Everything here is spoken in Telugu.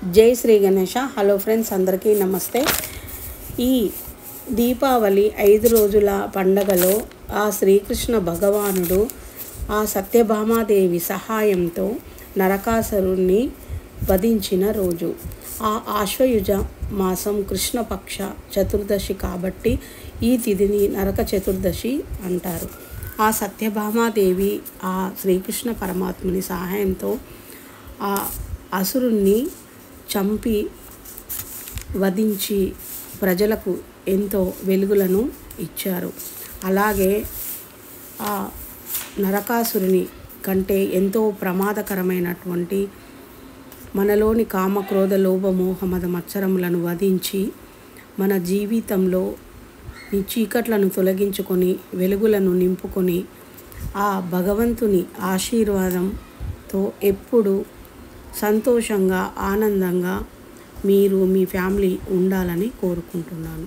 జై శ్రీ గణేష. హలో ఫ్రెండ్స్, అందరికీ నమస్తే. ఈ దీపావళి 5 రోజుల పండగలో ఆ శ్రీకృష్ణ భగవానుడు ఆ సత్యభామాదేవి సహాయంతో నరకాసురుణ్ణి వధించిన రోజు. ఆ ఆశ్వయుజ మాసం కృష్ణపక్ష చతుర్దశి కాబట్టి ఈ తిథిని నరక చతుర్దశి అంటారు. ఆ సత్యభామాదేవి ఆ శ్రీకృష్ణ పరమాత్ముని సహాయంతో ఆ అసురుణ్ణి చంపి వధించి ప్రజలకు ఎంతో వెలుగులను ఇచ్చారు. అలాగే ఆ నరకాసురుని కంటే ఎంతో ప్రమాదకరమైనటువంటి మనలోని కామక్రోధ లోభ మోహ మద మత్సరములను వధించి మన జీవితంలో ఈ చీకట్లను తొలగించుకొని వెలుగులను నింపుకొని ఆ భగవంతుని ఆశీర్వాదంతో ఎప్పుడు సంతోషంగా ఆనందంగా మీరు మీ ఫ్యామిలీ ఉండాలని కోరుకుంటున్నాను.